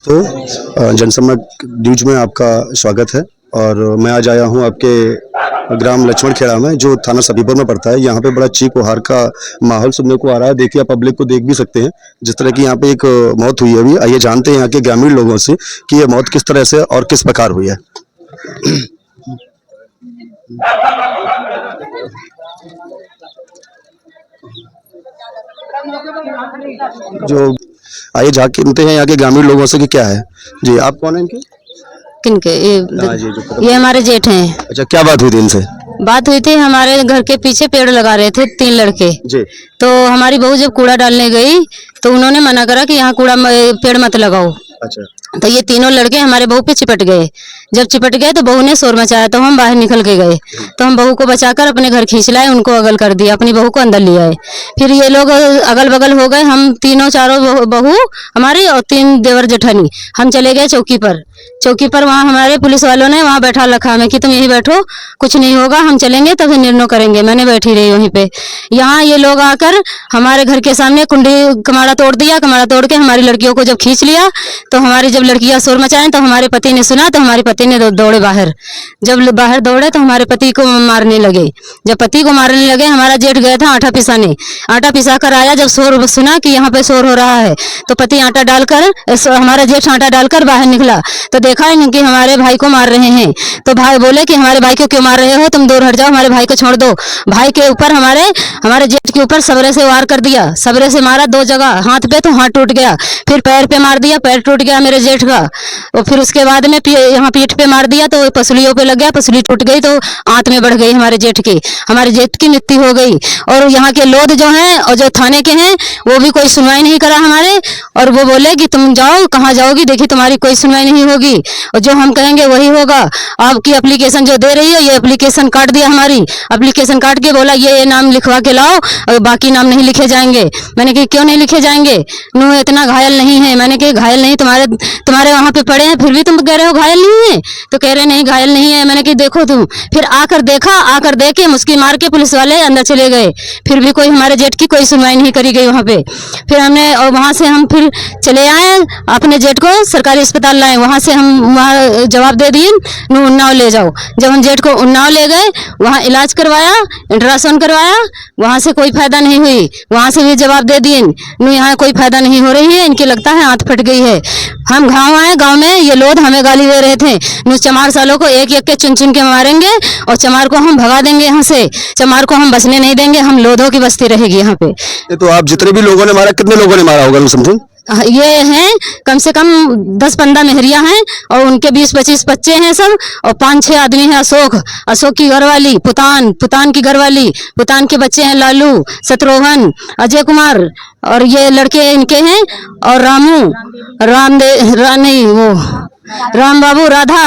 तो जनसम्पर्क न्यूज में आपका स्वागत है और मैं आज आया हूं आपके ग्राम लक्ष्मण खेड़ा में जो थाना सफीपुर में पड़ता है। यहाँ पे बड़ा चीख वहार का माहौल सुनने को आ रहा है। देखिए, आप पब्लिक को देख भी सकते हैं जिस तरह की यहाँ पे एक मौत हुई है। अभी आइए जानते हैं यहाँ के ग्रामीण लोगों से कि ये मौत किस तरह से और किस प्रकार हुई है। जो आइए जानते हैं यहाँ के ग्रामीण लोगों से कि क्या है। जी, आप कौन है इनके? किनके? ये हमारे जेठ हैं। अच्छा, क्या बात हुई थी इनसे? बात हुई थी, हमारे घर के पीछे पेड़ लगा रहे थे 3 लड़के जी। तो हमारी बहू जब कूड़ा डालने गई तो उन्होंने मना करा कि यहाँ पेड़ मत लगाओ। अच्छा। तो ये तीनों लड़के हमारे बहू पे चिपट गए। जब चिपट गए तो बहू ने शोर मचाया तो हम बाहर निकल के गए। तो हम बहू को बचाकर अपने घर खींच लाए, उनको अगल कर दिया, अपनी बहू को अंदर ले आए। फिर ये लोग अगल बगल हो गए, हम तीनों चारों बहू हमारी और 3 देवर जेठानी, हम चले गए चौकी पर। चौकी पर वहाँ हमारे पुलिस वालों ने वहाँ बैठा रखा हमें कि तुम यहीं बैठो, कुछ नहीं होगा, हम चलेंगे तब निर्णय करेंगे। मैंने बैठी रही वहीं पे। यहाँ ये लोग आकर हमारे घर के सामने कुंडी कमाड़ा तोड़ दिया। कमाड़ा तोड़ के हमारी लड़कियों को जब खींच लिया तो हमारी जब लड़कियां शोर मचाएं तो हमारे पति ने सुना तो हमारे पति ने दौड़े बाहर। जब बाहर दौड़े तो हमारे पति को मारने लगे। जब पति को मारने लगे, हमारा जेठ गया था आटा पिसाने। आटा पिसा कर आया, जब शोर सुना कि यहाँ पे शोर हो रहा है तो पति आटा डालकर, हमारा जेठ आटा डालकर बाहर निकला तो देखा कि हमारे भाई को मार रहे हैं। तो भाई बोले कि हमारे भाई को क्यों मार रहे हो, तुम दूर हट जाओ, हमारे भाई को छोड़ दो। भाई के ऊपर हमारे जेठ के ऊपर सबरे से वार कर दिया। सबरे से मारा 2 जगह, हाथ पे तो हाथ टूट गया, फिर पैर पे मार दिया, पैर टूट गया मेरे जेठ का। और फिर उसके बाद में यहाँ पीठ पे मार दिया तो पसलियों पे लग गया, पसली टूट गई तो आंत में बढ़ गई हमारे जेठ की मृत्यु हो गई। और यहाँ के लोग जो हैं और जो थाने के हैं वो भी कोई सुनवाई नहीं करा हमारे। और वो बोले कि तुम जाओ, कहाँ जाओगी, देखिए तुम्हारी कोई सुनवाई नहीं होगी और जो हम कहेंगे वही होगा। आपकी एप्लीकेशन जो दे रही है, ये एप्लीकेशन काट दिया, हमारी एप्लीकेशन काट के बोला ये नाम लिखवा के लाओ और बाकी नाम नहीं लिखे जाएंगे। मैंने कहा क्यों नहीं लिखे जाएंगे, नो इतना घायल नहीं है। मैंने कहा घायल नहीं, तुम्हारे वहाँ पे पड़े हैं फिर भी तुम कह रहे हो घायल नहीं है। तो कह रहे नहीं घायल नहीं है। मैंने कहा देखो तुम। फिर आकर देखा, आकर देख के मुस्की मार के पुलिस वाले अंदर चले गए। फिर भी कोई हमारे जेठ की कोई सुनवाई नहीं करी गई वहाँ पे। फिर हमने और वहाँ से हम फिर चले आए, अपने जेठ को सरकारी अस्पताल लाए। वहाँ से हम वहाँ जवाब दे दिए उन्नाव ले जाओ। जब हम जेठ को उन्नाव ले गए, वहाँ इलाज करवाया, अल्ट्रासाउंड करवाया, वहाँ से कोई फायदा नहीं हुई। वहाँ से भी जवाब दे दिए यहाँ कोई फायदा नहीं हो रही है, इनके लगता है हाथ फट गई है। हम गाँव आए, गाँव में ये लोग हमें गाली दे रहे थे, चमार सालों को एक एक के चुन चुन के मारेंगे और चमार को हम भगा देंगे यहाँ से, चमार को हम बसने नहीं देंगे, हम लोधों की बस्ती रहेगी यहाँ पे। तो आप जितने भी लोगों ने मारा, कितने लोगों ने मारा होगा समझो? ये हैं कम से कम 10-15 मेहरिया हैं और उनके 20-25 बच्चे हैं सब और 5-6 आदमी हैं। अशोक की घरवाली, पुतान की घरवाली, पुतान के बच्चे हैं लालू, शत्रुघ्न, अजय कुमार और ये लड़के इनके हैं और राम बाबू, राधा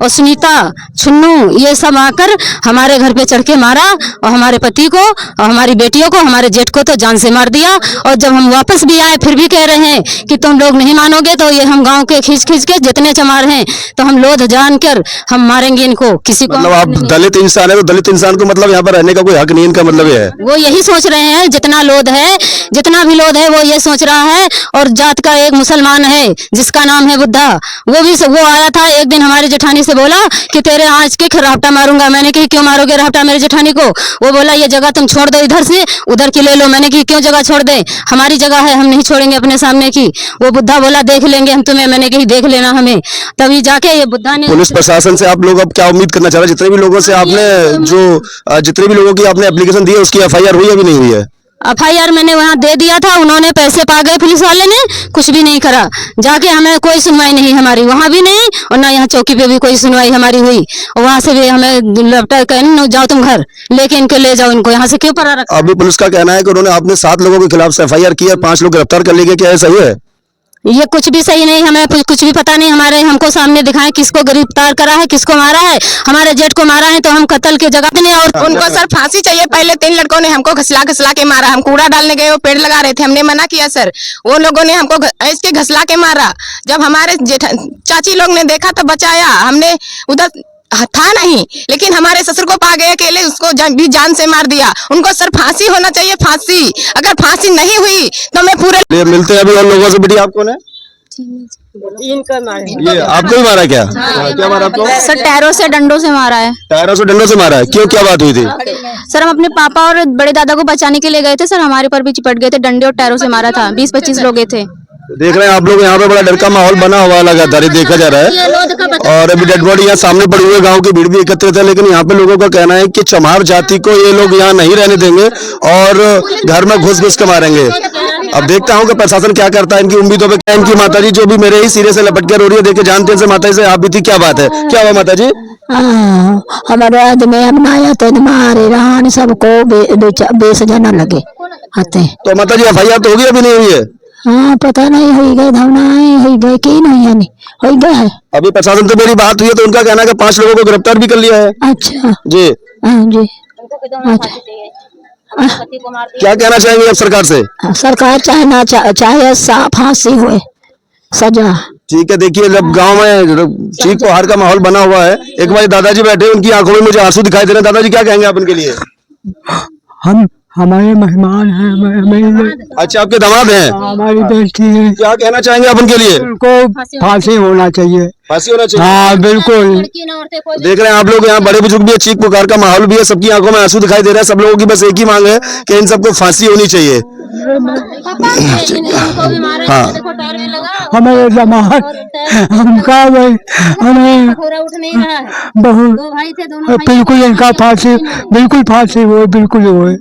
और सुनीता, छुन्नू, ये सब आकर हमारे घर पे चढ़ के मारा और हमारे पति को और हमारी बेटियों को, हमारे जेठ को तो जान से मार दिया। और जब हम वापस भी आए फिर भी कह रहे हैं कि तुम लोग नहीं मानोगे तो ये हम गांव के खींच के जितने चमार हैं तो हम लोध जान कर हम मारेंगे इनको। किसी को मतलब आप दलित इंसान है तो दलित इंसान को मतलब यहाँ पर रहने का कोई हक नहीं, इनका मतलब ये है वो यही सोच रहे हैं। जितना भी लोध है वो ये सोच रहा है। और जात का एक मुसलमान है जिसका नाम है बुद्धा, वो आया था एक दिन हमारे जेठानी से बोला कि तेरे आज के राफ्टा मारूंगा। मैंने कहा क्यों मारोगे राफ्टा मेरे जेठानी को? वो बोला ये जगह तुम छोड़ दो, इधर से उधर की ले लो। मैंने कहा क्यों जगह छोड़ दे, हमारी जगह है, हम नहीं छोड़ेंगे अपने सामने की। वो बुद्धा बोला देख लेंगे हम तुम्हें। मैंने कहा देख लेना हमें। तभी जाके ये बुद्धा ने। पुलिस प्रशासन से आप लोग अब क्या उम्मीद करना चाह रहे हैं? जितने भी लोगों की आपने एप्लीकेशन दी है उसकी FIR हुई अभी नहीं हुई है? FIR मैंने वहाँ दे दिया था, उन्होंने पैसे पा गए, पुलिस वाले ने कुछ भी नहीं करा। जाके हमें कोई सुनवाई नहीं हमारी वहाँ भी नहीं और ना यहाँ चौकी पे भी कोई सुनवाई हमारी हुई। और वहाँ से भी हमें लपटा कहने जाओ तुम घर लेके इनको ले जाओ, इनको यहाँ से क्यों परा रखा। अभी पुलिस का कहना है कि उन्होंने आपने 7 लोगों के खिलाफ FIR किया, 5 लोग गिरफ्तार कर लिए, क्या सही है? ये कुछ भी सही नहीं, हमें कुछ भी पता नहीं। हमको सामने दिखाएं किसको गिरफ्तार करा है, किसको मारा है। हमारे जेठ को मारा है तो हम कत्ल के जगह पे नहीं। और उनको सर फांसी चाहिए। पहले 3 लड़कों ने हमको घसला के मारा। हम कूड़ा डालने गए, वो पेड़ लगा रहे थे, हमने मना किया सर। वो लोगों ने हमको ऐसे घसला के मारा। जब हमारे चाची लोग ने देखा तो बचाया, हमने उधर था नहीं, लेकिन हमारे ससुर को पा गए अकेले, उसको भी जान से मार दिया। उनको सर फांसी होना चाहिए, फांसी। अगर फांसी नहीं हुई तो मैं पूरे मिलते हैं अभी और लोगों से। बेटी आप कौन है? ये आपको ही मारा क्या? क्या मारा आपको? सर टैरों से डंडों से मारा है। टायरों से डंडों से मारा है, क्यों, क्या बात हुई थी? सर हम अपने पापा और बड़े दादा को बचाने के लिए गए थे सर, हमारे पर भी चिपट गए थे, डंडे और टैरों से मारा था। 20-25 लोग गए थे। देख रहे हैं आप लोग, यहाँ पे बड़ा डर का माहौल बना हुआ लगातार ये देखा जा रहा है। और अभी डेड बॉडी यहाँ सामने पड़ी हुई है, गांव की भीड़ भी एकत्रित है, लेकिन यहाँ पे लोगों का कहना है कि चमार जाति को ये लोग यहाँ नहीं रहने देंगे और घर में घुस घुस के मारेंगे। अब देखता हूँ कि प्रशासन क्या करता है इनकी उम्मीदों पे। क्या इनकी माताजी जो भी मेरे ही सिरे से लपट कर रो रही है, देखे जानते हैं माताजी से आप भी थी, क्या बात है, क्या हुआ माताजी? हमारे आदमी अपनाया तो मारे रान सबको 20 जना लगे आते। तो माताजी FIR तो होगी, अभी नहीं हुई है? हाँ पता नहीं हो गए धवना हो गए की नहीं है, नहीं हो गए है। अभी प्रशासन से मेरी बात हुई है तो उनका कहना है कि 5 लोगों को गिरफ्तार भी कर लिया है। अच्छा जी, हाँ जी। क्या कहना चाहेंगे आप सरकार से? सरकार चाहे फांसी हुए सजा। ठीक है, देखिए जब गांव में चीख पुकार का माहौल बना हुआ है, एक बार दादाजी बैठे, उनकी आंखों में मुझे आंसू दिखाई दे रहे हैं। दादाजी क्या कहेंगे आप उनके लिए? हम हमारे मेहमान हैं, अच्छा, आपके दामाद हैं, हमारी बेटी है, क्या कहना चाहेंगे आप उनके लिए? उनको फांसी होना चाहिए। फांसी होना चाहिए। हाँ बिल्कुल। देख रहे हैं आप लोग, यहाँ बड़े बुजुर्ग भी है, चीख पुकार का माहौल भी है, सबकी आंखों में आंसू दिखाई दे रहा है। सब लोगों की बस एक ही मांग है कि इन सबको फांसी होनी चाहिए। हाँ, हमारे जमात हमका हमें बहुत बिल्कुल इनका फांसी, बिल्कुल फांसी हुए, बिल्कुल हुए।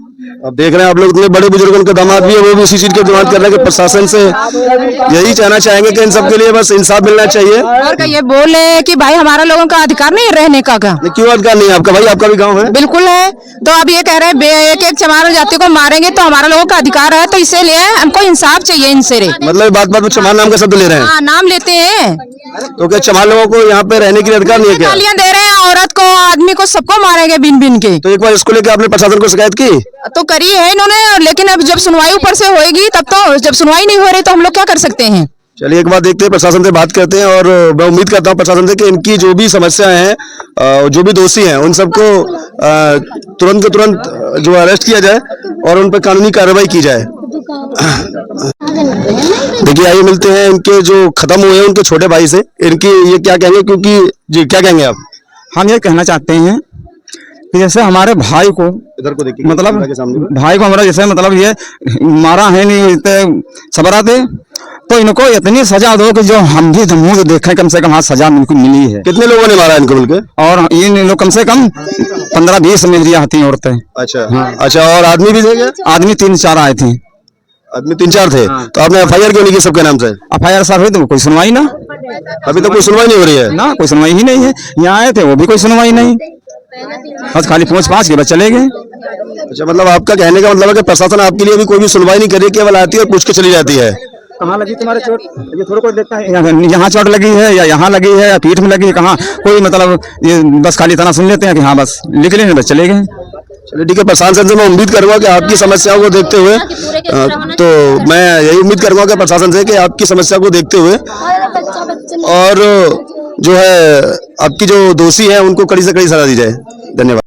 अब देख रहे हैं आप लोग, इतने बड़े बुजुर्ग उनके दामाद भी है, वो भी इसी चीज की डिमांड कर रहे हैं कि प्रशासन से यही कहना चाहेंगे कि इन सबके लिए बस इंसाफ मिलना चाहिए। और क्या ये बोले कि भाई हमारा लोगों का अधिकार नहीं है रहने का क्यों अधिकार नहीं है आपका? भाई आपका भी गाँव है। बिल्कुल है। तो अब ये कह रहे हैं एक चमार जाति को मारेंगे तो हमारा लोगों का अधिकार है, तो इसीलिए हमको इंसाफ चाहिए इनसे। मतलब बात बात में चमार नाम का शब्द ले रहे हैं। हाँ, नाम लेते हैं। तो क्या चमार लोगों को यहाँ पे रहने के लिए अधिकार नहीं है क्या? गालियां दे रहे हैं, औरत को आदमी को सबको मारेंगे बिन बिन के। तो एक बार इसको लेकर आपने प्रशासन को शिकायत की? तो करी है इन्होंने, लेकिन अब जब सुनवाई ऊपर से होएगी तब तो, जब सुनवाई नहीं हो रही तो हम लोग क्या कर सकते हैं। चलिए एक बार देखते हैं, प्रशासन से बात करते हैं और मैं उम्मीद करता हूँ प्रशासन से कि इनकी जो भी समस्याएं हैं, जो भी दोषी हैं, उन सबको तुरंत के तुरंत जो अरेस्ट किया जाए और उन पर कानूनी कार्रवाई की जाए। देखिए आइए मिलते हैं इनके जो खत्म हुए हैं उनके छोटे भाई से, इनकी ये क्या कहेंगे, क्योंकि जी क्या कहेंगे आप? हम ये कहना चाहते हैं कि जैसे हमारे भाई को, इधर को देखिए, मतलब के सामने भाई को हमारा जैसे मतलब ये मारा है नहीं सबरा दे, तो इनको इतनी सजा दो कि जो हम भी मुंह देखें, कम से कम हाथ सजा इनको मिली है। कितने लोगों ने मारा इनको मिलकर? और इन लोग कम से कम 15-20 मेहरिया आती हैं औरतें। अच्छा हाँ। अच्छा, और आदमी भी थे क्या? आदमी 3-4 आए थे। आदमी 3-4 थे। तो आपने FIR क्यों नहीं की सबके नाम से? FIR सर हुई तो कोई सुनवाई ना, अभी तो कोई सुनवाई नहीं हो रही है ना, कोई सुनवाई ही नहीं है। यहाँ आए थे वो भी कोई सुनवाई नहीं, बस खाली पहुँच के बस चले गए। अच्छा, मतलब आपका कहने का मतलब है कि प्रशासन आपके लिए भी कोई भी सुनवाई नहीं करे, केवल आती है और पूछ के चली जाती है। कहाँ लगी तुम्हारे चोट? ये थोड़ा कोई देखता है यहाँ चोट लगी है या यहाँ लगी है या पीठ में लगी है, कहाँ कोई मतलब ये बस खाली इतना सुन लेते हैं कि हाँ बस लिख लेंगे, बस चले गए। चलिए ठीक है, प्रशासन से मैं उम्मीद करूंगा कि आपकी समस्याओं को देखते हुए, तो मैं यही उम्मीद करूंगा कि प्रशासन से कि आपकी समस्या को देखते हुए और जो है आपकी जो दोषी है उनको कड़ी से कड़ी सजा दी जाए। धन्यवाद।